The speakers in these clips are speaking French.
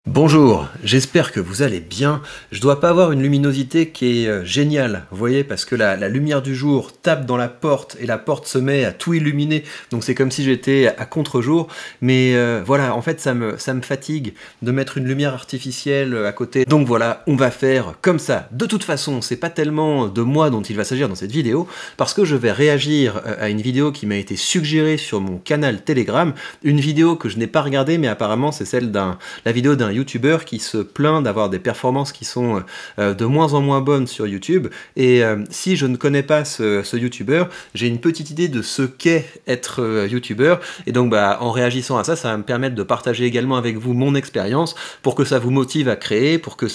Bonjour, j'espère que vous allez bien. Je dois pas avoir une luminosité qui est géniale, vous voyez, parce que la lumière du jour tape dans la porte et la porte se met à tout illuminer, donc c'est comme si j'étais à contre-jour, mais voilà, en fait ça me fatigue de mettre une lumière artificielle à côté, donc voilà, on va faire comme ça. De toute façon, c'est pas tellement de moi dont il va s'agir dans cette vidéo, parce que je vais réagir à une vidéo qui m'a été suggérée sur mon canal Telegram, une vidéo que je n'ai pas regardée, mais apparemment c'est celle la vidéo d'un youtubeur qui se plaint d'avoir des performances qui sont de moins en moins bonnes sur YouTube, et si je ne connais pas ce youtubeur, j'ai une petite idée de ce qu'est être youtubeur, et donc en réagissant à ça, ça va me permettre de partager également avec vous mon expérience, pour que ça vous motive à créer, pour que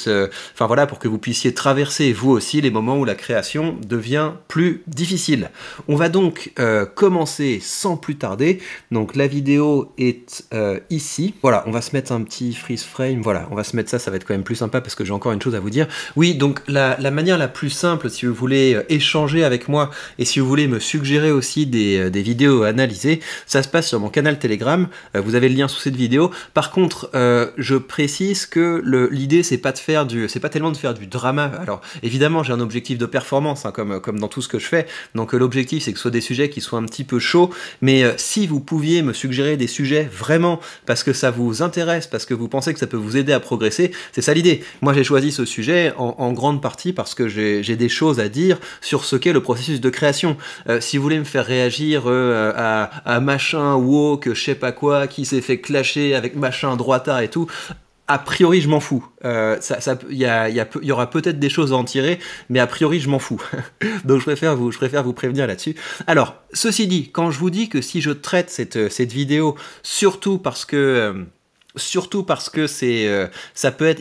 pour que vous puissiez traverser vous aussi les moments où la création devient plus difficile. On va donc commencer sans plus tarder, donc la vidéo est ici, voilà, on va se mettre un petit freeze frame. Voilà, on va se mettre ça, ça va être quand même plus sympa parce que j'ai encore une chose à vous dire. Oui, donc la manière la plus simple, si vous voulez échanger avec moi et si vous voulez me suggérer aussi des vidéos à analyser, ça se passe sur mon canal Telegram. Vous avez le lien sous cette vidéo. Par contre, je précise que l'idée c'est pas tellement de faire du drama. Alors évidemment, j'ai un objectif de performance, hein, comme dans tout ce que je fais. Donc l'objectif c'est que ce soit des sujets qui soient un petit peu chauds. Mais si vous pouviez me suggérer des sujets vraiment parce que ça vous intéresse, parce que vous pensez que ça peut vous aider à progresser, c'est ça l'idée. Moi j'ai choisi ce sujet en grande partie parce que j'ai des choses à dire sur ce qu'est le processus de création. Si vous voulez me faire réagir à machin woke, je sais pas quoi, qui s'est fait clasher avec machin droitard et tout, a priori je m'en fous. Il y aura peut-être des choses à en tirer, mais a priori je m'en fous. Donc je préfère vous prévenir là-dessus. Alors, ceci dit, quand je vous dis que si je traite cette vidéo, surtout parce que il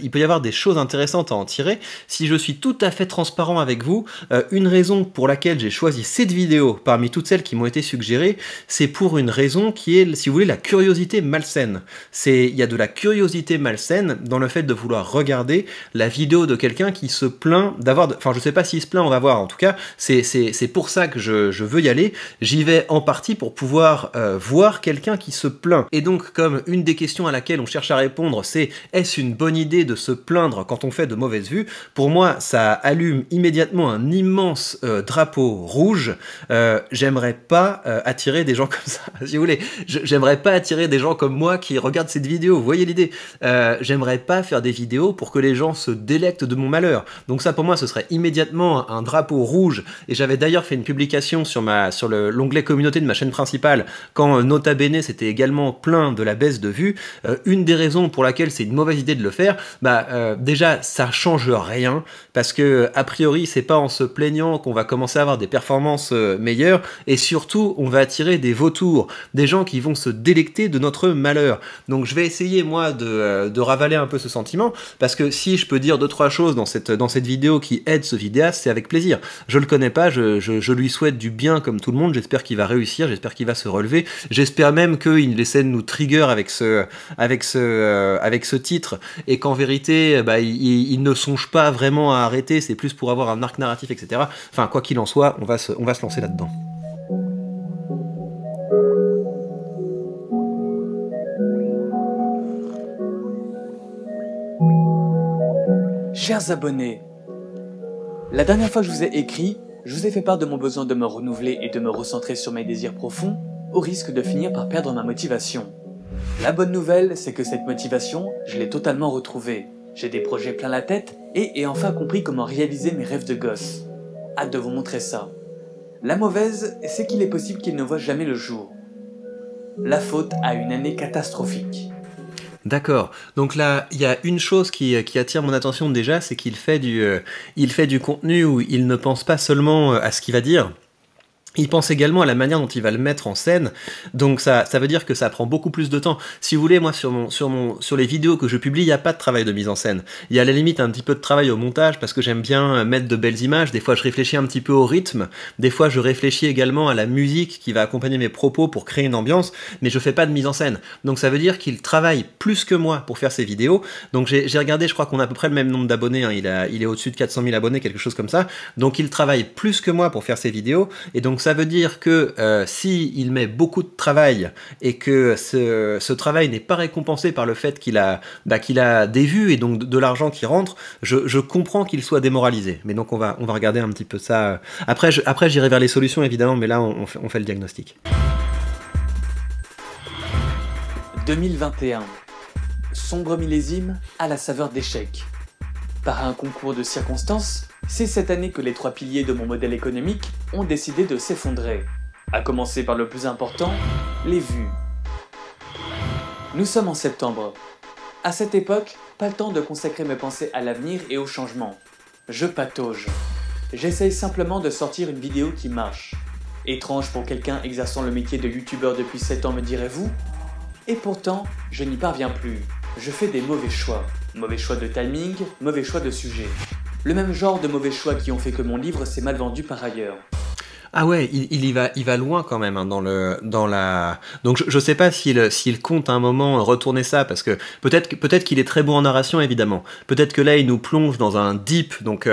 peut y avoir des choses intéressantes à en tirer. Si je suis tout à fait transparent avec vous, une raison pour laquelle j'ai choisi cette vidéo parmi toutes celles qui m'ont été suggérées, c'est pour une raison qui est, si vous voulez, la curiosité malsaine. Il y a de la curiosité malsaine dans le fait de vouloir regarder la vidéo de quelqu'un qui se plaint d'avoir... Enfin, je sais pas s'il se plaint, on va voir. En tout cas, c'est pour ça que je veux y aller. J'y vais en partie pour pouvoir voir quelqu'un qui se plaint. Et donc, comme une des questions à laquelle on cherche à répondre, c'est est-ce une bonne idée de se plaindre quand on fait de mauvaises vues? Pour moi, ça allume immédiatement un immense drapeau rouge. J'aimerais pas attirer des gens comme ça, si vous voulez. J'aimerais pas attirer des gens comme moi qui regardent cette vidéo, vous voyez l'idée. J'aimerais pas faire des vidéos pour que les gens se délectent de mon malheur. Donc ça, pour moi, ce serait immédiatement un drapeau rouge. Et j'avais d'ailleurs fait une publication sur l'onglet communauté de ma chaîne principale, quand Nota Bene s'était également plaint de la baisse de vues. Une des raisons pour laquelle c'est une mauvaise idée de le faire, déjà ça change rien, parce que a priori c'est pas en se plaignant qu'on va commencer à avoir des performances meilleures, et surtout on va attirer des vautours, des gens qui vont se délecter de notre malheur. Donc je vais essayer moi de ravaler un peu ce sentiment, parce que si je peux dire 2-3 choses dans cette vidéo qui aide ce vidéaste, c'est avec plaisir. Je le connais pas, je lui souhaite du bien comme tout le monde, j'espère qu'il va réussir, j'espère qu'il va se relever, j'espère même qu'il essaie de nous trigger avec ce titre, et qu'en vérité il ne songe pas vraiment à arrêter, c'est plus pour avoir un arc narratif, etc. Enfin, quoi qu'il en soit, on va se lancer là-dedans. Chers abonnés, la dernière fois que je vous ai écrit, je vous ai fait part de mon besoin de me renouveler et de me recentrer sur mes désirs profonds, au risque de finir par perdre ma motivation. La bonne nouvelle, c'est que cette motivation, je l'ai totalement retrouvée. J'ai des projets plein la tête et ai enfin compris comment réaliser mes rêves de gosse. Hâte de vous montrer ça. La mauvaise, c'est qu'il est possible qu'il ne voit jamais le jour. La faute à une année catastrophique. D'accord, donc là, il y a une chose qui attire mon attention déjà, c'est qu'il fait du contenu où il ne pense pas seulement à ce qu'il va dire, il pense également à la manière dont il va le mettre en scène, donc ça veut dire que ça prend beaucoup plus de temps. Si vous voulez, moi sur les vidéos que je publie, il n'y a pas de travail de mise en scène. Il y a à la limite un petit peu de travail au montage, parce que j'aime bien mettre de belles images, des fois je réfléchis un petit peu au rythme, des fois je réfléchis également à la musique qui va accompagner mes propos pour créer une ambiance, mais je fais pas de mise en scène. Donc ça veut dire qu'il travaille plus que moi pour faire ses vidéos. Donc j'ai regardé, je crois qu'on a à peu près le même nombre d'abonnés, hein. Il est au-dessus de 400 000 abonnés, quelque chose comme ça, donc il travaille plus que moi pour faire ses vidéos, et donc Donc ça veut dire que si il met beaucoup de travail et que ce travail n'est pas récompensé par le fait qu'il a des vues et donc de l'argent qui rentre, je comprends qu'il soit démoralisé. Mais donc on va regarder un petit peu ça. Après j'irai vers les solutions évidemment, mais là on fait le diagnostic. 2021. Sombre millésime à la saveur d'échecs. Par un concours de circonstances, c'est cette année que les 3 piliers de mon modèle économique ont décidé de s'effondrer. À commencer par le plus important, les vues. Nous sommes en septembre. À cette époque, pas le temps de consacrer mes pensées à l'avenir et au changement. Je patauge. J'essaye simplement de sortir une vidéo qui marche. Étrange pour quelqu'un exerçant le métier de youtubeur depuis 7 ans, me direz-vous? Et pourtant, je n'y parviens plus. Je fais des mauvais choix. Mauvais choix de timing, mauvais choix de sujet. Le même genre de mauvais choix qui ont fait que mon livre s'est mal vendu par ailleurs. Ah ouais, il va loin quand même hein, dans la. Donc je sais pas s'il compte à un moment retourner ça parce que peut-être qu'il est très bon en narration évidemment. Peut-être que là il nous plonge dans un deep. Donc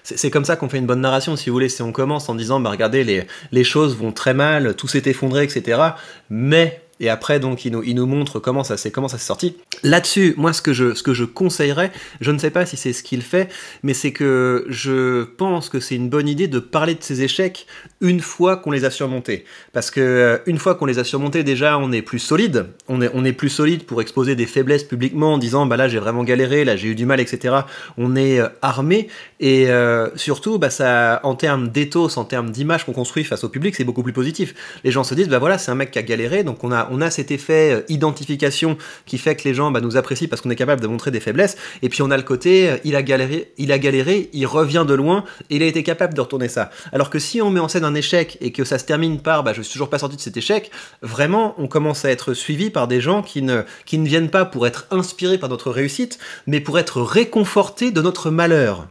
c'est comme ça qu'on fait une bonne narration si vous voulez. Si on commence en disant bah regardez les choses vont très mal, tout s'est effondré etc. Mais et après donc il nous montre comment ça s'est sorti. Là-dessus, moi ce que je conseillerais, je ne sais pas si c'est ce qu'il fait, mais c'est que je pense que c'est une bonne idée de parler de ces échecs une fois qu'on les a surmontés. Parce que une fois qu'on les a surmontés, déjà on est plus solide. On est plus solide pour exposer des faiblesses publiquement en disant bah là j'ai vraiment galéré, là j'ai eu du mal, etc. On est armé et surtout bah ça en termes d'éthos, en termes d'image qu'on construit face au public, c'est beaucoup plus positif. Les gens se disent bah voilà c'est un mec qui a galéré, donc on a cet effet identification qui fait que les gens bah, nous apprécient parce qu'on est capable de montrer des faiblesses, et puis on a le côté il a galéré, il revient de loin et il a été capable de retourner ça. Alors que si on met en scène un échec et que ça se termine par bah, je suis toujours pas sorti de cet échec, vraiment on commence à être suivi par des gens qui ne viennent pas pour être inspirés par notre réussite, mais pour être réconfortés de notre malheur.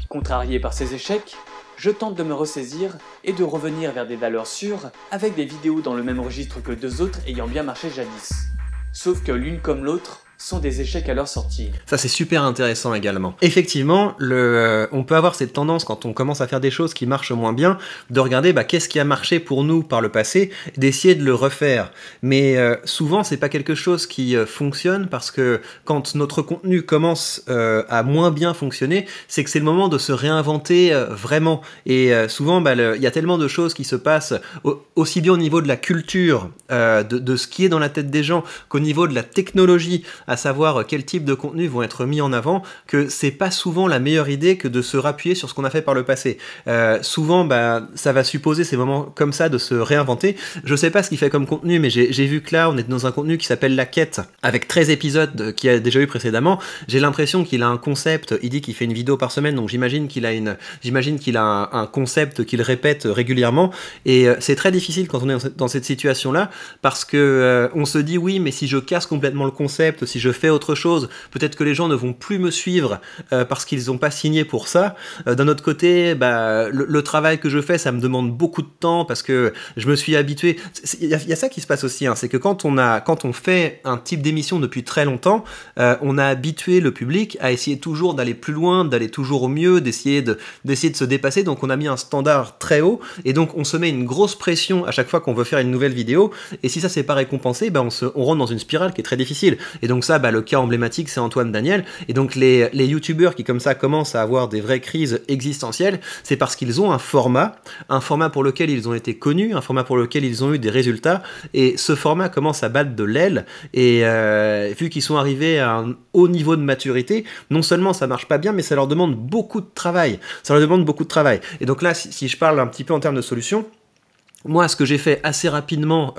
Contrarié par ces échecs, je tente de me ressaisir et de revenir vers des valeurs sûres avec des vidéos dans le même registre que 2 autres ayant bien marché jadis. Sauf que l'une comme l'autre sont des échecs à leur sortie. Ça c'est super intéressant également. Effectivement, on peut avoir cette tendance quand on commence à faire des choses qui marchent moins bien, de regarder bah, qu'est-ce qui a marché pour nous par le passé, d'essayer de le refaire. Mais souvent c'est pas quelque chose qui fonctionne parce que quand notre contenu commence à moins bien fonctionner, c'est que c'est le moment de se réinventer vraiment. Et souvent bah, il y a tellement de choses qui se passent aussi bien au niveau de la culture, de ce qui est dans la tête des gens, qu'au niveau de la technologie, à savoir quel type de contenus vont être mis en avant, que c'est pas souvent la meilleure idée que de se rappuyer sur ce qu'on a fait par le passé. Souvent, bah, ça va supposer ces moments comme ça de se réinventer. Je sais pas ce qu'il fait comme contenu, mais j'ai vu que là, on est dans un contenu qui s'appelle La Quête, avec 13 épisodes qu'il y a déjà eu précédemment. J'ai l'impression qu'il a un concept, il dit qu'il fait une vidéo par semaine, donc j'imagine qu'il a un concept qu'il répète régulièrement, et c'est très difficile quand on est dans cette situation-là, parce que on se dit oui, mais si je casse complètement le concept, si je fais autre chose, peut-être que les gens ne vont plus me suivre parce qu'ils n'ont pas signé pour ça. D'un autre côté, bah, le travail que je fais, ça me demande beaucoup de temps parce que je me suis habitué. Il y a ça qui se passe aussi, hein, c'est que quand on fait un type d'émission depuis très longtemps, on a habitué le public à essayer toujours d'aller plus loin, d'aller toujours au mieux, d'essayer de se dépasser. Donc on a mis un standard très haut et donc on se met une grosse pression à chaque fois qu'on veut faire une nouvelle vidéo. Et si ça c'est pas récompensé, bah, on rentre dans une spirale qui est très difficile. Et donc ça, bah, le cas emblématique, c'est Antoine Daniel. Et donc les youtubeurs qui comme ça commencent à avoir des vraies crises existentielles, c'est parce qu'ils ont un format pour lequel ils ont été connus, un format pour lequel ils ont eu des résultats. Et ce format commence à battre de l'aile. Et vu qu'ils sont arrivés à un haut niveau de maturité, non seulement ça marche pas bien, mais ça leur demande beaucoup de travail. Et donc là, si je parle un petit peu en termes de solutions, moi, ce que j'ai fait assez rapidement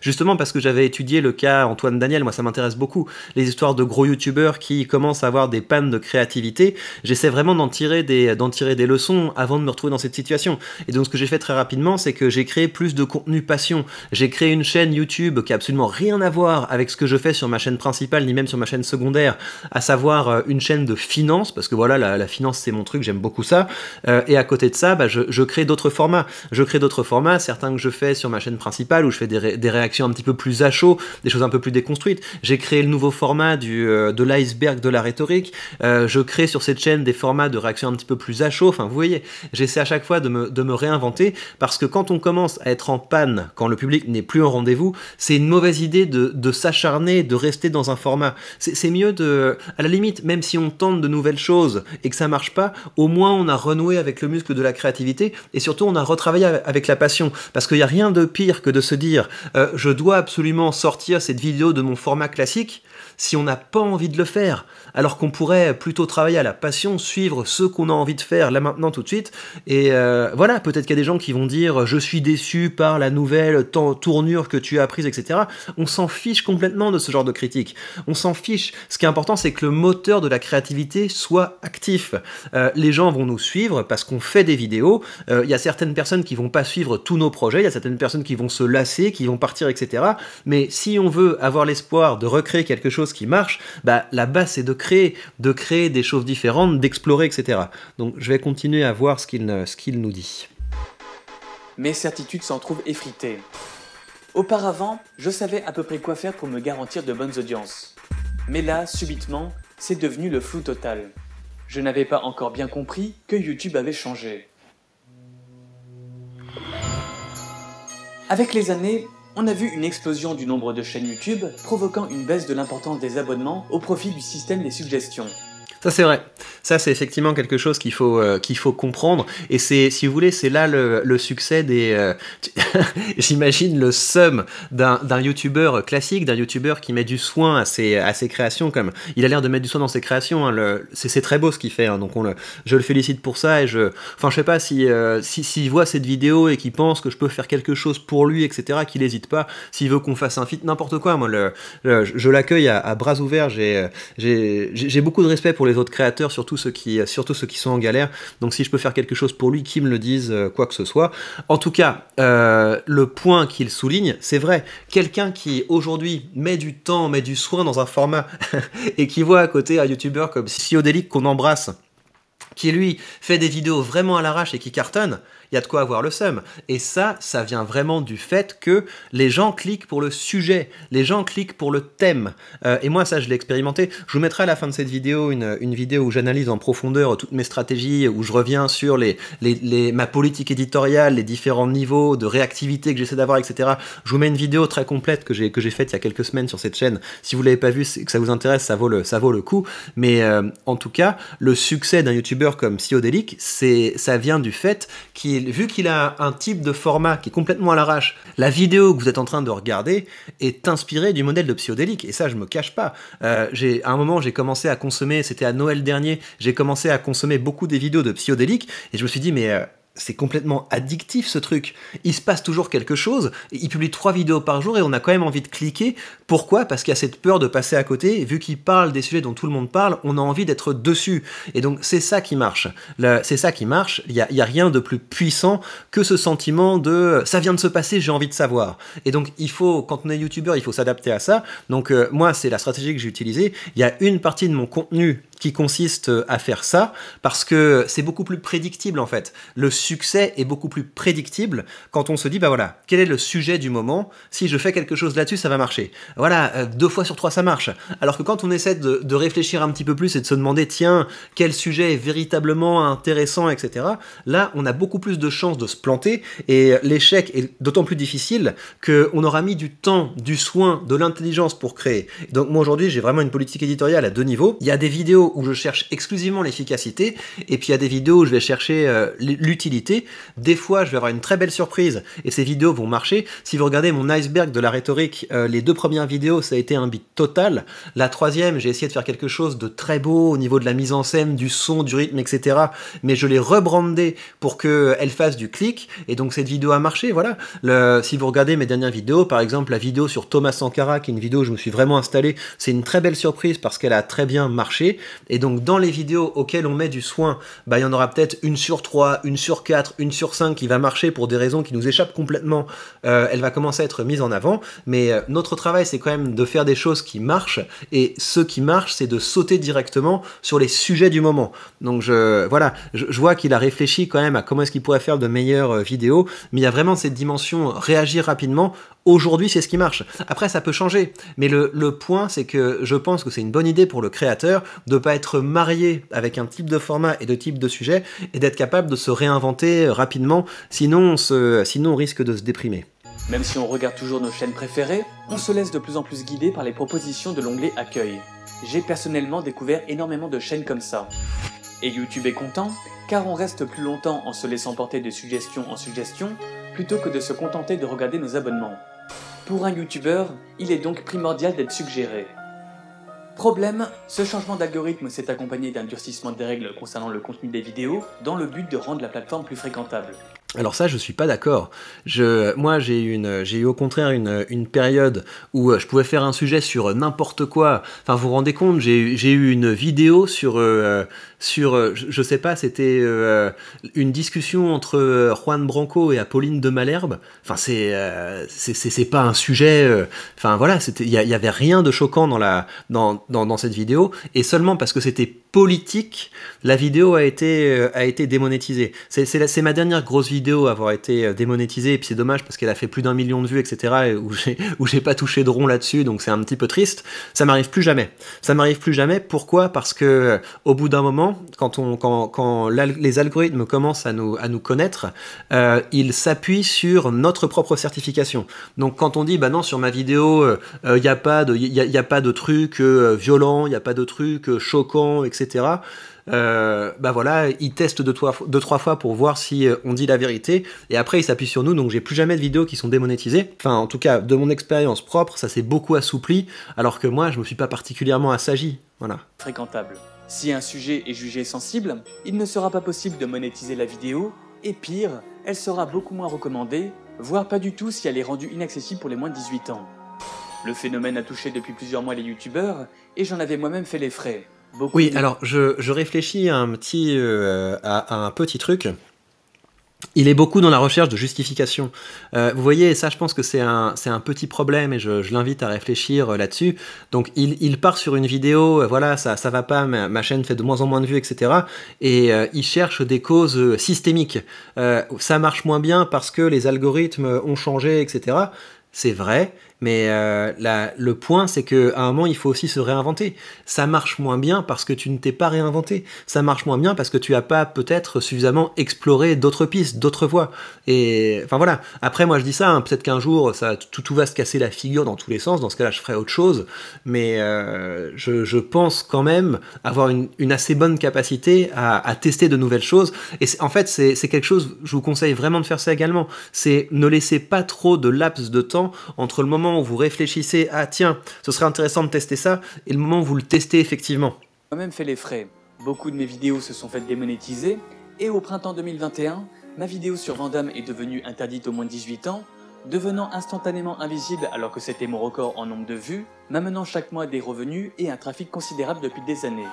justement parce que j'avais étudié le cas Antoine Daniel, moi ça m'intéresse beaucoup, les histoires de gros youtubeurs qui commencent à avoir des pannes de créativité, j'essaie vraiment d'en tirer des leçons avant de me retrouver dans cette situation. Et donc ce que j'ai fait très rapidement, c'est que j'ai créé plus de contenu passion. J'ai créé une chaîne YouTube qui a absolument rien à voir avec ce que je fais sur ma chaîne principale, ni même sur ma chaîne secondaire, à savoir une chaîne de finance, parce que voilà, la finance c'est mon truc, j'aime beaucoup ça. Et à côté de ça, bah, je crée d'autres formats. certains que je fais sur ma chaîne principale où je fais des réactions un petit peu plus à chaud, des choses un peu plus déconstruites. J'ai créé le nouveau format de l'iceberg de la rhétorique. Je crée sur cette chaîne des formats de réactions un petit peu plus à chaud. Enfin, vous voyez, j'essaie à chaque fois de me réinventer parce que quand on commence à être en panne, quand le public n'est plus au rendez-vous, c'est une mauvaise idée de s'acharner, de rester dans un format. C'est mieux à la limite, même si on tente de nouvelles choses et que ça marche pas, au moins on a renoué avec le muscle de la créativité et surtout on a retravaillé avec la passion. Parce qu'il n'y a rien de pire que de se dire je dois absolument sortir cette vidéo de mon format classique si on n'a pas envie de le faire, alors qu'on pourrait plutôt travailler à la passion, suivre ce qu'on a envie de faire là maintenant tout de suite. Et voilà, peut-être qu'il y a des gens qui vont dire je suis déçu par la nouvelle tournure que tu as prise, etc. On s'en fiche complètement de ce genre de critique. On s'en fiche. Ce qui est important, c'est que le moteur de la créativité soit actif. Les gens vont nous suivre parce qu'on fait des vidéos. Il y a certaines personnes qui vont pas suivre tous nos projets, il y a certaines personnes qui vont se lasser, qui vont partir, etc. Mais si on veut avoir l'espoir de recréer quelque chose qui marche, bah, la base c'est de créer des choses différentes, d'explorer, etc. Donc je vais continuer à voir ce qu'il nous dit. Mes certitudes s'en trouvent effritées. Auparavant, je savais à peu près quoi faire pour me garantir de bonnes audiences. Mais là, subitement, c'est devenu le flou total. Je n'avais pas encore bien compris que YouTube avait changé. Avec les années, on a vu une explosion du nombre de chaînes YouTube, provoquant une baisse de l'importance des abonnements au profit du système des suggestions. Ça c'est vrai, ça c'est effectivement quelque chose qu'il faut comprendre, et c'est, si vous voulez, c'est là le succès des... J'imagine le seum d'un youtubeur classique, d'un youtubeur qui met du soin à ses créations, comme il a l'air de mettre du soin dans ses créations, hein, c'est très beau ce qu'il fait, hein, donc je le félicite pour ça, et je sais pas s'il voit cette vidéo et qu'il pense que je peux faire quelque chose pour lui, etc., qu'il n'hésite pas, s'il veut qu'on fasse un feat, n'importe quoi, moi je l'accueille à bras ouverts, j'ai beaucoup de respect pour les autres créateurs, surtout ceux qui sont en galère. Donc si je peux faire quelque chose pour lui, qu'il me le dise, quoi que ce soit. En tout cas, le point qu'il souligne, c'est vrai. Quelqu'un qui aujourd'hui met du temps, met du soin dans un format et qui voit à côté un youtubeur comme Siodélique qu'on embrasse, qui lui fait des vidéos vraiment à l'arrache et qui cartonne, il y a de quoi avoir le seum. Et ça vient vraiment du fait que les gens cliquent pour le sujet, les gens cliquent pour le thème. Et moi, ça, je l'ai expérimenté. Je vous mettrai à la fin de cette vidéo une vidéo où j'analyse en profondeur toutes mes stratégies, où je reviens sur ma politique éditoriale, les différents niveaux de réactivité que j'essaie d'avoir, etc. Je vous mets une vidéo très complète que j'ai faite il y a quelques semaines sur cette chaîne. Si vous ne l'avez pas vue, que ça vous intéresse, ça vaut le coup. Mais en tout cas, le succès d'un youtubeur comme Siodélique, ça vient du fait vu qu'il a un type de format qui est complètement à l'arrache, la vidéo que vous êtes en train de regarder est inspirée du modèle de Psyodélique, et ça je me cache pas. À un moment j'ai commencé à consommer, c'était à Noël dernier, j'ai commencé à consommer beaucoup des vidéos de Psyodélique, et je me suis dit mais... c'est complètement addictif ce truc. Il se passe toujours quelque chose, il publie 3 vidéos par jour et on a quand même envie de cliquer. Pourquoi? Parce qu'il y a cette peur de passer à côté, et vu qu'il parle des sujets dont tout le monde parle, on a envie d'être dessus. Et donc c'est ça qui marche. C'est ça qui marche, il y a rien de plus puissant que ce sentiment de « ça vient de se passer, j'ai envie de savoir ». Et donc quand on est youtubeur, il faut s'adapter à ça. Donc moi, c'est la stratégie que j'ai utilisée. Il y a une partie de mon contenu qui consiste à faire ça, parce que c'est beaucoup plus prédictible en fait. Le succès est beaucoup plus prédictible quand on se dit, bah voilà, quel est le sujet du moment? Si je fais quelque chose là-dessus, ça va marcher. Voilà, 2 fois sur 3, ça marche. Alors que quand on essaie de réfléchir un petit peu plus et de se demander, tiens, quel sujet est véritablement intéressant, etc., là, on a beaucoup plus de chances de se planter, et l'échec est d'autant plus difficile qu'on aura mis du temps, du soin, de l'intelligence pour créer. Donc moi aujourd'hui, j'ai vraiment une politique éditoriale à 2 niveaux. Il y a des vidéos où je cherche exclusivement l'efficacité, et puis il y a des vidéos où je vais chercher l'utilité. Des fois, je vais avoir une très belle surprise, et ces vidéos vont marcher. Si vous regardez mon iceberg de la rhétorique, les 2 premières vidéos, ça a été un beat total. La 3e, j'ai essayé de faire quelque chose de très beau au niveau de la mise en scène, du son, du rythme, etc. Mais je l'ai rebrandé pour qu'elle fasse du clic, et donc cette vidéo a marché, voilà. Si vous regardez mes dernières vidéos, par exemple la vidéo sur Thomas Sankara, qui est une vidéo où je me suis vraiment installé, c'est une très belle surprise parce qu'elle a très bien marché. Et donc dans les vidéos auxquelles on met du soin, bah, il y en aura peut-être 1 sur 3, 1 sur 4, 1 sur 5 qui va marcher pour des raisons qui nous échappent complètement. Elle va commencer à être mise en avant, mais notre travail c'est quand même de faire des choses qui marchent, et ce qui marche c'est de sauter directement sur les sujets du moment. Donc voilà, je vois qu'il a réfléchi quand même à comment est-ce qu'il pourrait faire de meilleures vidéos, mais il y a vraiment cette dimension réagir rapidement. Aujourd'hui, c'est ce qui marche. Après, ça peut changer. Mais le point, c'est que je pense que c'est une bonne idée pour le créateur de ne pas être marié avec un type de format et de type de sujet, et d'être capable de se réinventer rapidement. Sinon, on risque de se déprimer. Même si on regarde toujours nos chaînes préférées, on se laisse de plus en plus guider par les propositions de l'onglet Accueil. J'ai personnellement découvert énormément de chaînes comme ça. Et YouTube est content, car on reste plus longtemps en se laissant porter de suggestion en suggestion, plutôt que de se contenter de regarder nos abonnements. Pour un YouTuber, il est donc primordial d'être suggéré. Problème, ce changement d'algorithme s'est accompagné d'un durcissement des règles concernant le contenu des vidéos, dans le but de rendre la plateforme plus fréquentable. Alors ça, je suis pas d'accord. Moi, j'ai eu au contraire une période où je pouvais faire un sujet sur n'importe quoi. Enfin, vous vous rendez compte, j'ai eu une vidéo sur je sais pas, c'était une discussion entre Juan Branco et Apolline de Malherbe. Enfin, c'est pas un sujet. Enfin voilà, il y avait rien de choquant dans cette vidéo, et seulement parce que c'était politique, la vidéo a été démonétisée. C'est ma dernière grosse vidéo à avoir été démonétisée, et puis c'est dommage parce qu'elle a fait plus d'1 million de vues, etc., et où j'ai pas touché de rond là-dessus, donc c'est un petit peu triste. Ça m'arrive plus jamais. Ça m'arrive plus jamais. Pourquoi? Parce que au bout d'un moment, quand les algorithmes commencent à nous connaître, ils s'appuient sur notre propre certification. Donc quand on dit bah non, sur ma vidéo il y a pas de trucs violents, il y a pas de trucs choquants, etc. Bah voilà, ils testent deux, trois fois pour voir si on dit la vérité, et après ils s'appuient sur nous. Donc j'ai plus jamais de vidéos qui sont démonétisées. Enfin, en tout cas, de mon expérience propre, ça s'est beaucoup assoupli, alors que moi, je me suis pas particulièrement assagi. Voilà. Fréquentable. Si un sujet est jugé sensible, il ne sera pas possible de monétiser la vidéo, et pire, elle sera beaucoup moins recommandée, voire pas du tout si elle est rendue inaccessible pour les moins de 18 ans. Le phénomène a touché depuis plusieurs mois les youtubeurs, et j'en avais moi-même fait les frais. Oui, alors je réfléchis à un petit truc. Il est beaucoup dans la recherche de justification. Vous voyez, ça je pense que c'est un petit problème, et je l'invite à réfléchir là-dessus. Donc il part sur une vidéo, voilà, ça va pas, ma chaîne fait de moins en moins de vues, etc. Et il cherche des causes systémiques. Ça marche moins bien parce que les algorithmes ont changé, etc. C'est vrai, mais le point, c'est qu'à un moment, il faut aussi se réinventer. Ça marche moins bien parce que tu ne t'es pas réinventé. Ça marche moins bien parce que tu n'as pas peut-être suffisamment exploré d'autres pistes, d'autres voies. Et enfin voilà. Après, moi, je dis ça, hein, peut-être qu'un jour, tout va se casser la figure dans tous les sens. Dans ce cas-là, je ferai autre chose. Mais je pense quand même avoir une assez bonne capacité à tester de nouvelles choses. Et en fait, c'est quelque chose, je vous conseille vraiment de faire ça également. C'est ne laissez pas trop de laps de temps entre le moment où vous réfléchissez « Ah tiens, ce serait intéressant de tester ça » et le moment où vous le testez effectivement. J'ai moi-même fait les frais. Beaucoup de mes vidéos se sont faites démonétiser, et au printemps 2021, ma vidéo sur Van Damme est devenue interdite aux moins de 18 ans, devenant instantanément invisible alors que c'était mon record en nombre de vues, m'amenant chaque mois des revenus et un trafic considérable depuis des années.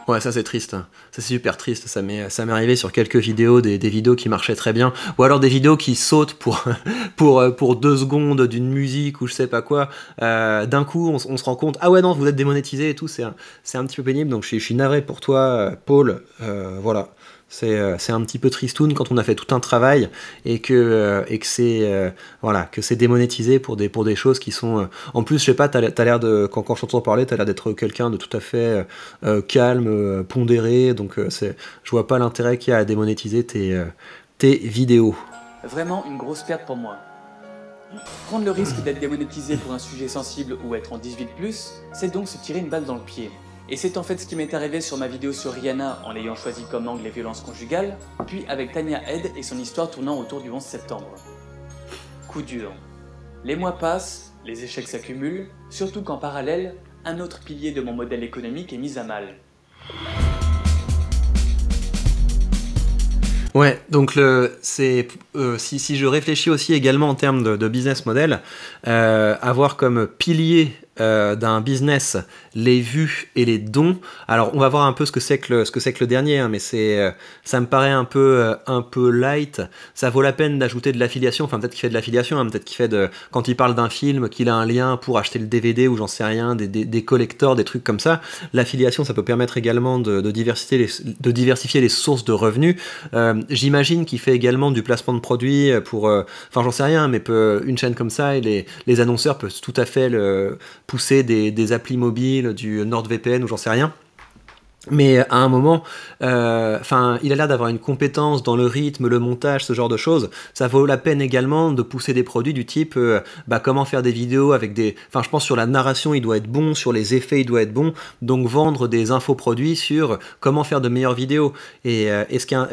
Ouais, ça c'est triste, ça c'est super triste, ça m'est arrivé sur quelques vidéos, des vidéos qui marchaient très bien, ou alors des vidéos qui sautent pour 2 secondes d'une musique ou je sais pas quoi, d'un coup on se rend compte, ah ouais non, vous êtes démonétisé et tout, c'est un petit peu pénible, donc je suis navré pour toi, Paul, voilà. C'est un petit peu tristoun quand on a fait tout un travail et que c'est démonétisé pour des choses qui sont en plus, je sais pas, t'as l'air de quand je t'entends parler, t'as l'air d'être quelqu'un de tout à fait calme, pondéré, donc je vois pas l'intérêt qu'il y a à démonétiser tes vidéos. Vraiment une grosse perte pour moi. Prendre le risque d'être démonétisé pour un sujet sensible ou être en 18+, c'est donc se tirer une balle dans le pied. Et c'est en fait ce qui m'est arrivé sur ma vidéo sur Rihanna en l'ayant choisi comme angle les violences conjugales, puis avec Tania Head et son histoire tournant autour du 11 septembre. Coup dur. Les mois passent, les échecs s'accumulent, surtout qu'en parallèle, un autre pilier de mon modèle économique est mis à mal. Ouais, donc si je réfléchis aussi également en termes de business model, avoir comme pilier d'un business les vues et les dons. Alors on va voir un peu ce que c'est que le dernier, hein, mais ça me paraît un peu light. Ça vaut la peine d'ajouter de l'affiliation, enfin peut-être qu'il fait de l'affiliation, hein, peut-être qu'il fait quand il parle d'un film, qu'il a un lien pour acheter le DVD ou j'en sais rien, des collectors, des trucs comme ça. L'affiliation, ça peut permettre également de diversifier les sources de revenus. J'imagine qu'il fait également du placement de produits pour, enfin j'en sais rien, mais une chaîne comme ça, et les annonceurs peuvent tout à fait pousser des applis mobiles, du NordVPN ou j'en sais rien. Mais à un moment, il a l'air d'avoir une compétence dans le rythme, le montage, ce genre de choses. Ça vaut la peine également de pousser des produits du type comment faire des vidéos avec des... Enfin, je pense sur la narration, il doit être bon, sur les effets, il doit être bon. Donc vendre des infoproduits sur comment faire de meilleures vidéos. Et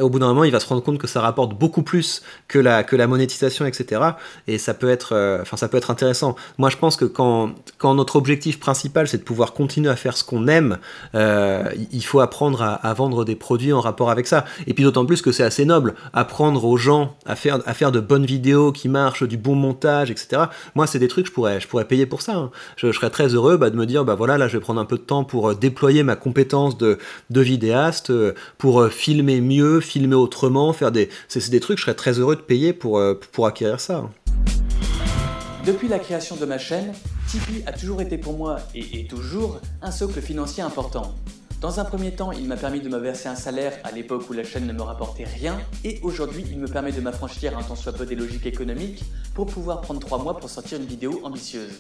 au bout d'un moment, il va se rendre compte que ça rapporte beaucoup plus que la monétisation, etc. Et ça peut être intéressant. Moi, je pense que quand notre objectif principal, c'est de pouvoir continuer à faire ce qu'on aime, il faut apprendre à vendre des produits en rapport avec ça. Et puis d'autant plus que c'est assez noble, apprendre aux gens à faire de bonnes vidéos qui marchent, du bon montage, etc. Moi, c'est des trucs, je pourrais payer pour ça. Hein. Je serais très heureux de me dire, voilà, là, je vais prendre un peu de temps pour déployer ma compétence de vidéaste, pour filmer mieux, filmer autrement, c'est des trucs, je serais très heureux de payer pour acquérir ça. Depuis la création de ma chaîne, Tipeee a toujours été pour moi, et toujours, un socle financier important. Dans un premier temps, il m'a permis de me verser un salaire à l'époque où la chaîne ne me rapportait rien, et aujourd'hui, il me permet de m'affranchir un tant soit peu des logiques économiques pour pouvoir prendre 3 mois pour sortir une vidéo ambitieuse.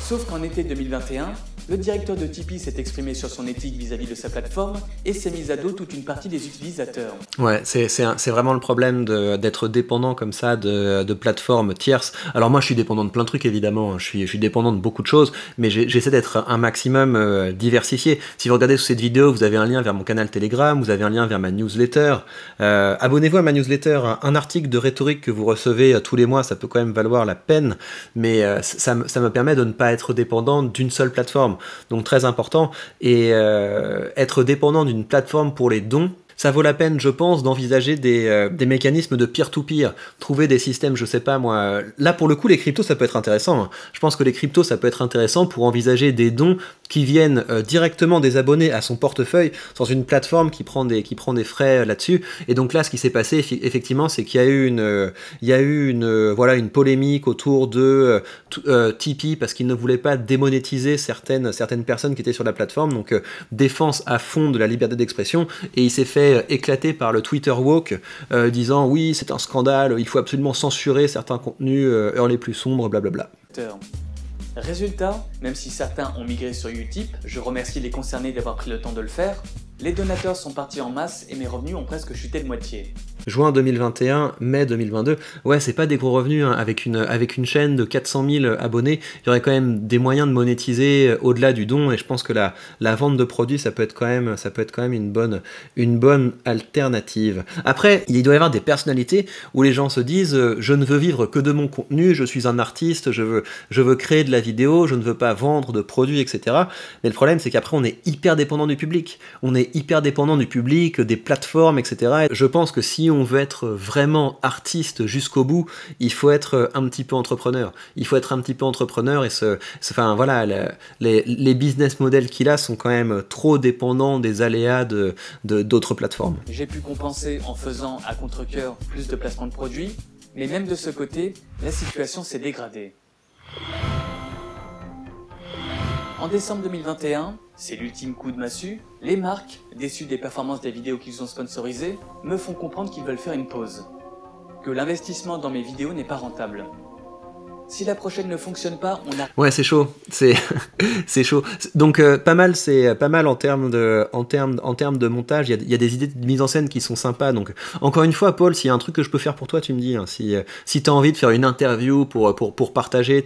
Sauf qu'en été 2021, le directeur de Tipeee s'est exprimé sur son éthique vis-à-vis de sa plateforme et s'est mis à dos toute une partie des utilisateurs. Ouais, c'est vraiment le problème d'être dépendant comme ça de plateformes tierces. Alors moi, je suis dépendant de plein de trucs, évidemment. Je suis dépendant de beaucoup de choses, mais j'essaie d'être un maximum diversifié. Si vous regardez sous cette vidéo, vous avez un lien vers mon canal Telegram, vous avez un lien vers ma newsletter. Abonnez-vous à ma newsletter. Un article de rhétorique que vous recevez tous les mois, ça peut quand même valoir la peine, mais ça me permet de ne pas être dépendant d'une seule plateforme. Donc très important. Et être dépendant d'une plateforme pour les dons, ça vaut la peine, je pense, d'envisager des mécanismes de peer-to-peer, trouver des systèmes, je sais pas moi. Là, pour le coup, les cryptos, ça peut être intéressant. Je pense que les cryptos, ça peut être intéressant pour envisager des dons qui viennent directement des abonnés à son portefeuille, sans une plateforme qui prend des frais là-dessus. Et donc là, ce qui s'est passé, effectivement, c'est qu'il y a eu une polémique autour de Tipeee, parce qu'ils ne voulaient pas démonétiser certaines personnes qui étaient sur la plateforme, donc défense à fond de la liberté d'expression, et il s'est fait éclater par le Twitter woke, disant oui, c'est un scandale, il faut absolument censurer certains contenus, heures les plus sombres, blablabla. Résultat, même si certains ont migré sur Utip, je remercie les concernés d'avoir pris le temps de le faire, les donateurs sont partis en masse et mes revenus ont presque chuté de moitié. Juin 2021, mai 2022, ouais, c'est pas des gros revenus, hein. Avec une chaîne de 400 000 abonnés, il y aurait quand même des moyens de monétiser au-delà du don, et je pense que la vente de produits, ça peut être quand même une bonne alternative. Après, il doit y avoir des personnalités où les gens se disent je ne veux vivre que de mon contenu, je suis un artiste, je veux créer de la vidéo, je ne veux pas vendre de produits, etc. Mais le problème, c'est qu'après, on est hyper dépendant du public. On est hyper dépendant du public, des plateformes, etc. Et je pense que si on veut être vraiment artiste jusqu'au bout, il faut être un petit peu entrepreneur. Il faut être un petit peu entrepreneur, et les business models qu'il a sont quand même trop dépendants des aléas d'autres plateformes. J'ai pu compenser en faisant à contre-cœur plus de placements de produits, mais même de ce côté, la situation s'est dégradée. En décembre 2021, c'est l'ultime coup de massue, les marques, déçues des performances des vidéos qu'ils ont sponsorisées, me font comprendre qu'ils veulent faire une pause. Que l'investissement dans mes vidéos n'est pas rentable. Si la prochaine ne fonctionne pas, on a... Ouais, c'est chaud, c'est chaud. Donc pas mal en termes de montage. Il y a des idées de mise en scène qui sont sympas. Donc encore une fois, Paul, s'il y a un truc que je peux faire pour toi, tu me dis. Hein. Si tu as envie de faire une interview pour partager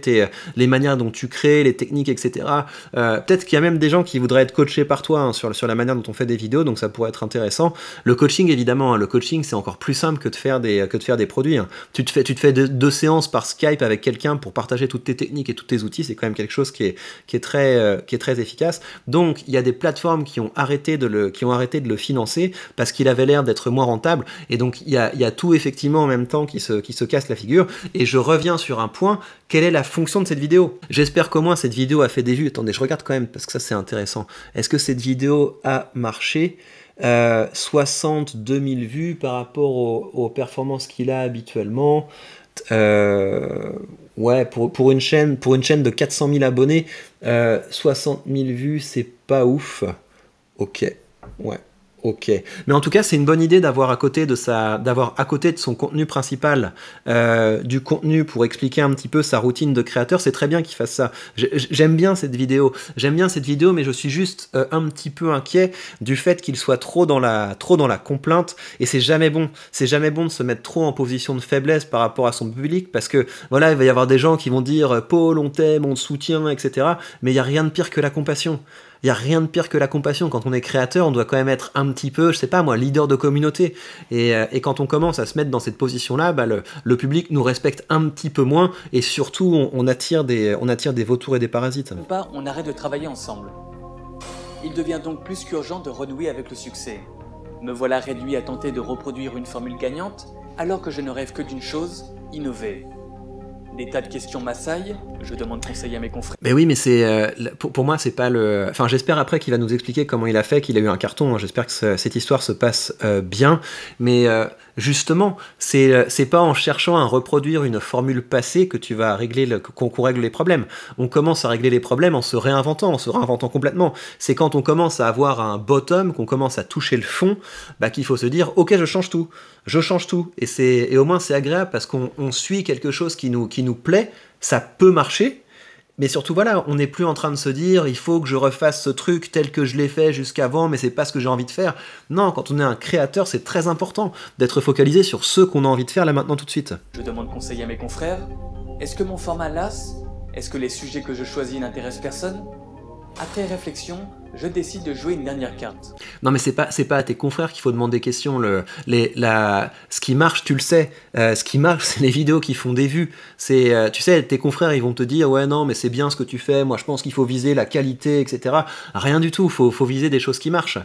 les manières dont tu crées, les techniques, etc. Peut-être qu'il y a même des gens qui voudraient être coachés par toi, hein, sur la manière dont on fait des vidéos. Donc ça pourrait être intéressant. Le coaching, évidemment, hein, le coaching, c'est encore plus simple que de faire des produits. Hein. Tu te fais 2 séances par Skype avec quelqu'un pour partager toutes tes techniques et tous tes outils, c'est quand même quelque chose qui est très efficace. Donc il y a des plateformes qui ont arrêté de le financer parce qu'il avait l'air d'être moins rentable, et donc il y a tout effectivement en même temps qui se casse la figure. Et je reviens sur un point, quelle est la fonction de cette vidéo? J'espère qu'au moins cette vidéo a fait des vues. Attendez, je regarde quand même parce que ça c'est intéressant. Est-ce que cette vidéo a marché? 62 000 vues par rapport aux performances qu'il a habituellement. Ouais, pour une chaîne de 400 000 abonnés, 60 000 vues, c'est pas ouf. Ok, ouais. Ok, mais en tout cas c'est une bonne idée d'avoir à côté de son contenu principal du contenu pour expliquer un petit peu sa routine de créateur. C'est très bien qu'il fasse ça. J'aime bien cette vidéo, mais je suis juste un petit peu inquiet du fait qu'il soit trop dans la complainte, et c'est jamais bon de se mettre trop en position de faiblesse par rapport à son public, parce que voilà, il va y avoir des gens qui vont dire Paul, on t'aime, on te soutient, etc. Mais il n'y a rien de pire que la compassion. Il n'y a rien de pire que la compassion. Quand on est créateur, on doit quand même être un petit peu, je sais pas moi, leader de communauté. Et quand on commence à se mettre dans cette position-là, bah le public nous respecte un petit peu moins, et surtout, on attire des vautours et des parasites. On arrête de travailler ensemble. Il devient donc plus qu'urgent de renouer avec le succès. Me voilà réduit à tenter de reproduire une formule gagnante, alors que je ne rêve que d'une chose, innover. Des tas de questions m'assaillent, je demande conseil à mes confrères. Mais oui, mais c'est pour moi, c'est pas le... Enfin, j'espère après qu'il va nous expliquer comment il a fait, qu'il a eu un carton, hein. J'espère que cette histoire se passe bien, mais justement, c'est pas en cherchant à reproduire une formule passée que tu vas régler qu'on règle les problèmes. On commence à régler les problèmes en se réinventant complètement. C'est quand on commence à avoir un bottom, qu'on commence à toucher le fond, bah, qu'il faut se dire, ok, je change tout, et au moins c'est agréable parce qu'on suit quelque chose qui nous plaît, ça peut marcher. Mais surtout, voilà, on n'est plus en train de se dire il faut que je refasse ce truc tel que je l'ai fait jusqu'avant, mais c'est pas ce que j'ai envie de faire. Non, quand on est un créateur, c'est très important d'être focalisé sur ce qu'on a envie de faire là maintenant tout de suite. Je demande conseil à mes confrères. Est-ce que mon format lasse? Est-ce que les sujets que je choisis n'intéressent personne? Après réflexion, je décide de jouer une dernière carte. Non, mais c'est pas à tes confrères qu'il faut demander des questions. Ce qui marche, tu le sais. Ce qui marche, c'est les vidéos qui font des vues. Tu sais, tes confrères, ils vont te dire ouais, non, mais c'est bien ce que tu fais. Moi, je pense qu'il faut viser la qualité, etc. Rien du tout. Faut viser des choses qui marchent.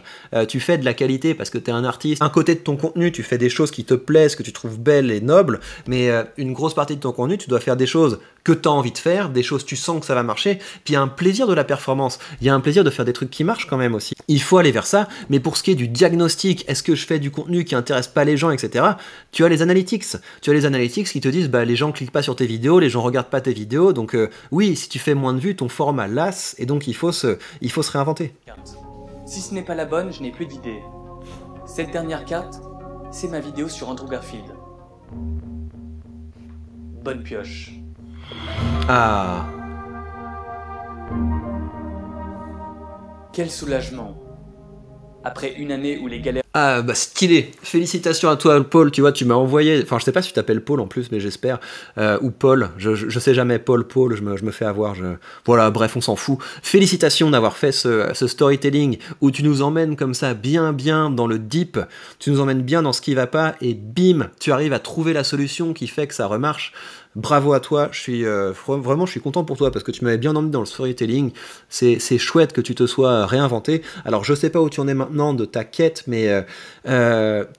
Tu fais de la qualité parce que t'es un artiste. Un côté de ton contenu, tu fais des choses qui te plaisent, que tu trouves belles et nobles. Mais une grosse partie de ton contenu, tu dois faire des choses que tu as envie de faire, des choses tu sens que ça va marcher. Puis il y a un plaisir de la performance. Il y a un plaisir de faire des trucs qui marchent quand même aussi. Il faut aller vers ça, mais pour ce qui est du diagnostic, est-ce que je fais du contenu qui intéresse pas les gens, etc. Tu as les analytics. Tu as les analytics qui te disent bah, les gens cliquent pas sur tes vidéos, les gens regardent pas tes vidéos, donc oui, si tu fais moins de vues, ton format lasse, et donc il faut se réinventer. Si ce n'est pas la bonne, je n'ai plus d'idée. Cette dernière carte, c'est ma vidéo sur Andrew Garfield. Bonne pioche. Ah. Quel soulagement. Après une année où les galères... Ah bah stylé, félicitations à toi Paul, tu vois, tu m'as envoyé, enfin je sais pas si tu t'appelles Paul en plus, mais j'espère, ou Paul, je sais jamais, Paul, je me fais avoir, voilà, bref, on s'en fout. Félicitations d'avoir fait ce storytelling où tu nous emmènes comme ça bien dans le deep, tu nous emmènes bien dans ce qui va pas, et bim, tu arrives à trouver la solution qui fait que ça remarche. Bravo à toi, je suis content pour toi parce que tu m'avais bien emmené dans le storytelling. C'est chouette que tu te sois réinventé. Alors je sais pas où tu en es maintenant de ta quête, mais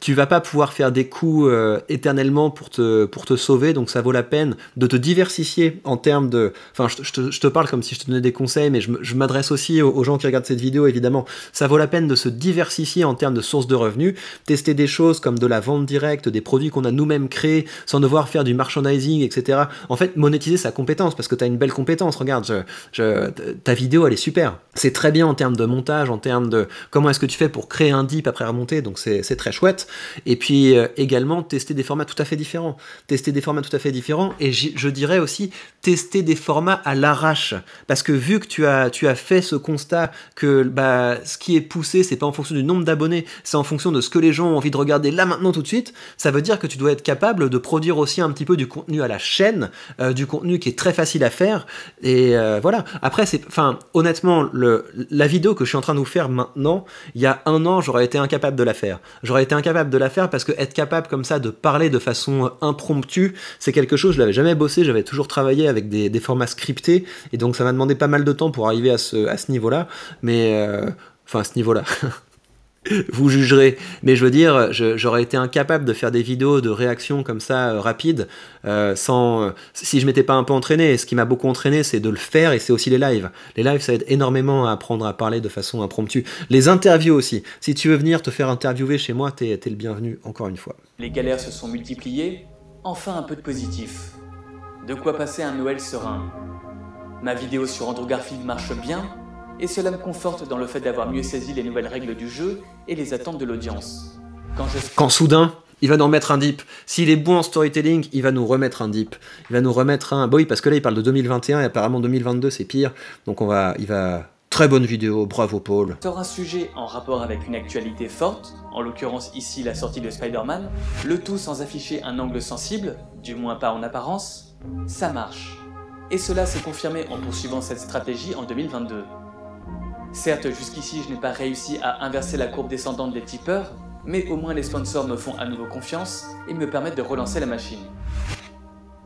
tu vas pas pouvoir faire des coups éternellement pour te sauver, donc ça vaut la peine de te diversifier en termes de... Enfin, je te parle comme si je te donnais des conseils, mais je m'adresse aussi aux gens qui regardent cette vidéo, évidemment. Ça vaut la peine de se diversifier en termes de sources de revenus, tester des choses comme de la vente directe, des produits qu'on a nous-mêmes créés, sans devoir faire du merchandising, etc. En fait, monétiser sa compétence, parce que tu as une belle compétence. Regarde, ta vidéo, elle est super. C'est très bien en termes de montage, en termes de comment est-ce que tu fais pour créer un dip après remonter, donc c'est très chouette. Et puis également, tester des formats tout à fait différents. Et je dirais aussi, tester des formats à l'arrache. Parce que vu que tu as fait ce constat que bah, ce qui est poussé, c'est pas en fonction du nombre d'abonnés, c'est en fonction de ce que les gens ont envie de regarder là, maintenant, tout de suite, ça veut dire que tu dois être capable de produire aussi un petit peu du contenu à la chaîne, du contenu qui est très facile à faire. Et voilà. Après, honnêtement, la vidéo que je suis en train de vous faire maintenant, il y a un an, j'aurais été incapable de de la faire. J'aurais été incapable de la faire parce que être capable comme ça de parler de façon impromptue, c'est quelque chose, je l'avais jamais bossé, j'avais toujours travaillé avec des formats scriptés, et donc ça m'a demandé pas mal de temps pour arriver à ce niveau-là, mais... Enfin, à ce niveau-là. Vous jugerez, mais je veux dire, j'aurais été incapable de faire des vidéos de réaction comme ça rapides si je m'étais pas un peu entraîné. Et ce qui m'a beaucoup entraîné, c'est de le faire, et c'est aussi les lives. Les lives, ça aide énormément à apprendre à parler de façon impromptue. Les interviews aussi. Si tu veux venir te faire interviewer chez moi, t'es le bienvenu encore une fois. Les galères se sont multipliées, enfin un peu de positif. De quoi passer un Noël serein. Ma vidéo sur Andrew Garfield marche bien, et cela me conforte dans le fait d'avoir mieux saisi les nouvelles règles du jeu et les attentes de l'audience. Quand soudain, il va nous remettre un dip. S'il est bon en storytelling, il va nous remettre un dip. Il va nous remettre un... Bah oui, parce que là, il parle de 2021 et apparemment 2022, c'est pire. Donc il va... Très bonne vidéo, bravo Paul. Sur un sujet en rapport avec une actualité forte, en l'occurrence ici la sortie de Spider-Man, le tout sans afficher un angle sensible, du moins pas en apparence, ça marche. Et cela s'est confirmé en poursuivant cette stratégie en 2022. Certes, jusqu'ici, je n'ai pas réussi à inverser la courbe descendante des tipeurs, mais au moins les sponsors me font à nouveau confiance et me permettent de relancer la machine.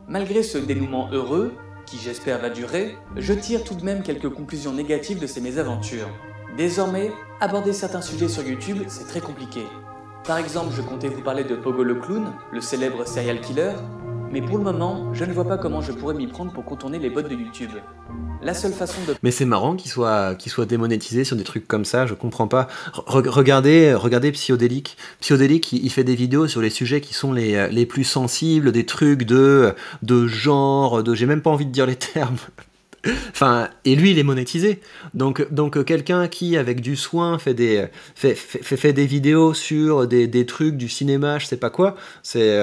Malgré ce dénouement heureux, qui j'espère va durer, je tire tout de même quelques conclusions négatives de ces mésaventures. Désormais, aborder certains sujets sur YouTube, c'est très compliqué. Par exemple, je comptais vous parler de Pogo le Clown, le célèbre serial killer, mais pour le moment, je ne vois pas comment je pourrais m'y prendre pour contourner les bots de YouTube. La seule façon de... Mais c'est marrant qu'il soit démonétisé sur des trucs comme ça, je comprends pas. Regardez Psyodélique. Psyodélique, il fait des vidéos sur les sujets qui sont les plus sensibles, des trucs de genre, j'ai même pas envie de dire les termes. Enfin, et lui, il est monétisé. Donc quelqu'un qui, avec du soin, fait des vidéos sur des trucs du cinéma, je sais pas quoi, c'est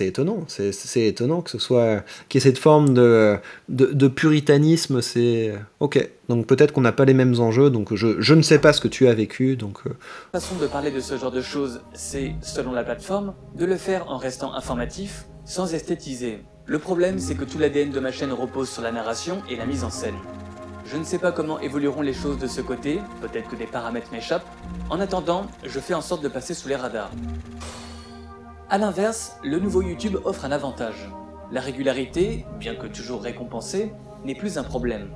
étonnant. C'est étonnant que ce soit qu'il y ait cette forme de puritanisme. C'est ok. Donc peut-être qu'on n'a pas les mêmes enjeux. Donc je ne sais pas ce que tu as vécu. Donc La façon de parler de ce genre de choses, c'est, selon la plateforme, de le faire en restant informatif, sans esthétiser. Le problème, c'est que tout l'ADN de ma chaîne repose sur la narration et la mise en scène. Je ne sais pas comment évolueront les choses de ce côté, peut-être que des paramètres m'échappent. En attendant, je fais en sorte de passer sous les radars. A l'inverse, le nouveau YouTube offre un avantage. La régularité, bien que toujours récompensée, n'est plus un problème.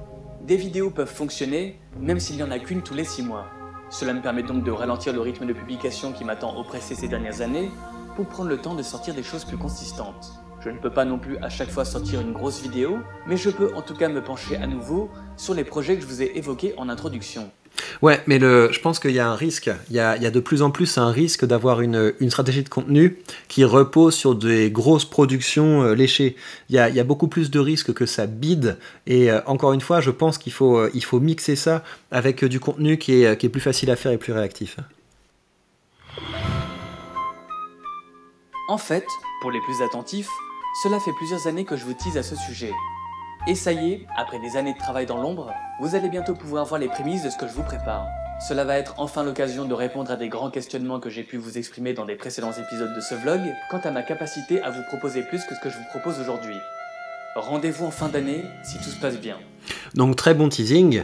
Des vidéos peuvent fonctionner, même s'il n'y en a qu'une tous les 6 mois. Cela me permet donc de ralentir le rythme de publication qui m'attend oppressé ces dernières années, pour prendre le temps de sortir des choses plus consistantes. Je ne peux pas non plus à chaque fois sortir une grosse vidéo, mais je peux en tout cas me pencher à nouveau sur les projets que je vous ai évoqués en introduction. Ouais, mais je pense qu'il y a un risque. Il y a de plus en plus un risque d'avoir une stratégie de contenu qui repose sur des grosses productions léchées. Il y a beaucoup plus de risques que ça bide. Et encore une fois, je pense qu'il faut mixer ça avec du contenu qui est plus facile à faire et plus réactif. En fait, pour les plus attentifs, cela fait plusieurs années que je vous tease à ce sujet. Et ça y est, après des années de travail dans l'ombre, vous allez bientôt pouvoir voir les prémices de ce que je vous prépare. Cela va être enfin l'occasion de répondre à des grands questionnements que j'ai pu vous exprimer dans des précédents épisodes de ce vlog, quant à ma capacité à vous proposer plus que ce que je vous propose aujourd'hui. Rendez-vous en fin d'année, si tout se passe bien. Donc très bon teasing,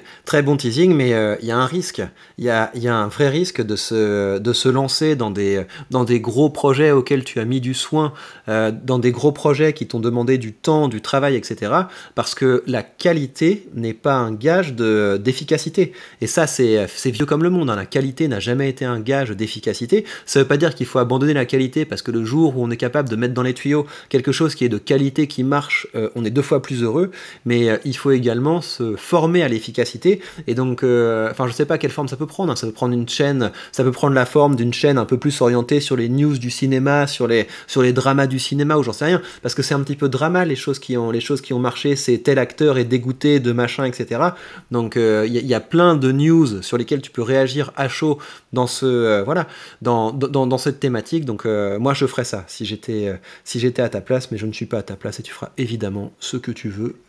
mais il y a un risque, il y a un vrai risque de se lancer dans des gros projets auxquels tu as mis du soin, dans des gros projets qui t'ont demandé du temps, du travail, etc. Parce que la qualité n'est pas un gage d'efficacité. Et ça, c'est vieux comme le monde, hein. La qualité n'a jamais été un gage d'efficacité. Ça veut pas dire qu'il faut abandonner la qualité parce que le jour où on est capable de mettre dans les tuyaux quelque chose qui est de qualité, qui marche, on est 2 fois plus heureux, mais il faut également se former à l'efficacité. Et donc, je sais pas quelle forme ça peut prendre, hein. Ça peut prendre une chaîne, ça peut prendre la forme d'une chaîne un peu plus orientée sur les news du cinéma, sur les dramas du cinéma, ou j'en sais rien, parce que c'est un petit peu drama, les choses qui ont marché, c'est tel acteur est dégoûté de machin, etc. Donc, y a plein de news sur lesquelles tu peux réagir à chaud dans dans cette thématique. Donc, moi, je ferais ça si j'étais à ta place, mais je ne suis pas à ta place et tu feras évidemment ce que tu veux.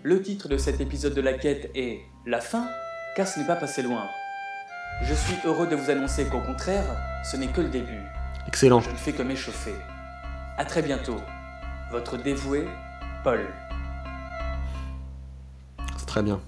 Le titre de cet épisode de la quête est « La fin », car ce n'est pas passé loin. Je suis heureux de vous annoncer qu'au contraire, ce n'est que le début. Excellent. Je ne fais que m'échauffer. À très bientôt. Votre dévoué, Paul. C'est très bien.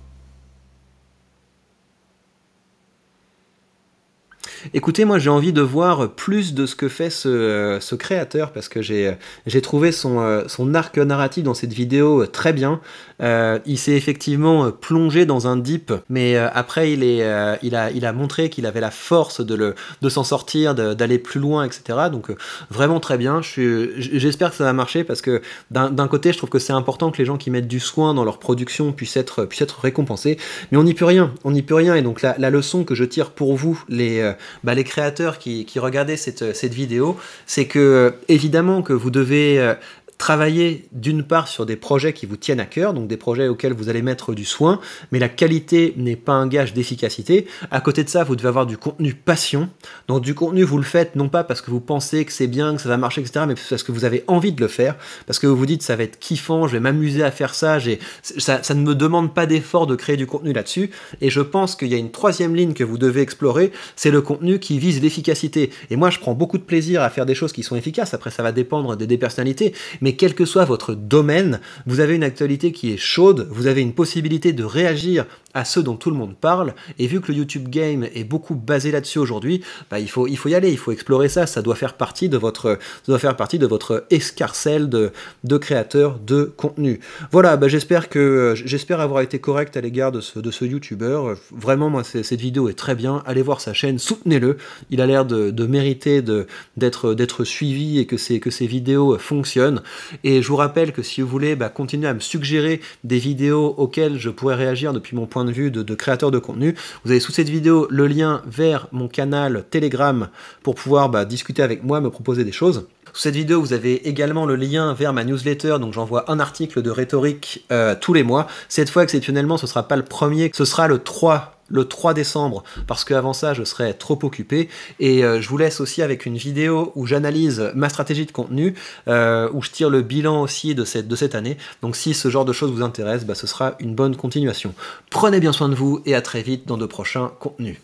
Écoutez, moi j'ai envie de voir plus de ce que fait ce créateur parce que j'ai trouvé son arc narratif dans cette vidéo très bien. Il s'est effectivement plongé dans un deep, mais après il a montré qu'il avait la force de s'en sortir, d'aller plus loin, etc. Donc vraiment très bien. J'espère que ça va marcher parce que d'un côté, je trouve que c'est important que les gens qui mettent du soin dans leur production puissent être récompensés, mais on n'y peut rien, et donc la leçon que je tire pour vous, les créateurs qui regardaient cette vidéo, c'est que évidemment que vous devez travailler d'une part sur des projets qui vous tiennent à cœur, donc des projets auxquels vous allez mettre du soin, mais la qualité n'est pas un gage d'efficacité. À côté de ça, vous devez avoir du contenu passion. Donc du contenu, vous le faites non pas parce que vous pensez que c'est bien, que ça va marcher, etc., mais parce que vous avez envie de le faire, parce que vous vous dites ça va être kiffant, je vais m'amuser à faire ça, ça ne me demande pas d'effort de créer du contenu là-dessus. Et je pense qu'il y a une troisième ligne que vous devez explorer, c'est le contenu qui vise l'efficacité. Et moi, je prends beaucoup de plaisir à faire des choses qui sont efficaces. Après, ça va dépendre des personnalités, mais quel que soit votre domaine, vous avez une actualité qui est chaude, vous avez une possibilité de réagir à ceux dont tout le monde parle, et vu que le YouTube Game est beaucoup basé là-dessus aujourd'hui, il faut y aller, il faut explorer ça, ça doit faire partie de votre escarcelle de créateurs de contenu. Voilà, j'espère avoir été correct à l'égard de ce YouTuber. Vraiment, moi, cette vidéo est très bien, allez voir sa chaîne, soutenez-le, il a l'air de mériter d'être suivi et que ses vidéos fonctionnent. Et je vous rappelle que si vous voulez continuer à me suggérer des vidéos auxquelles je pourrais réagir depuis mon point de vue de créateur de contenu, vous avez sous cette vidéo le lien vers mon canal Telegram pour pouvoir discuter avec moi, me proposer des choses. Sous cette vidéo, vous avez également le lien vers ma newsletter, donc j'envoie un article de rhétorique tous les mois. Cette fois, exceptionnellement, ce ne sera pas le premier, ce sera le 3 décembre, parce qu'avant ça, je serai trop occupé. Et je vous laisse aussi avec une vidéo où j'analyse ma stratégie de contenu, où je tire le bilan aussi de cette année. Donc si ce genre de choses vous intéresse, ce sera une bonne continuation. Prenez bien soin de vous et à très vite dans de prochains contenus.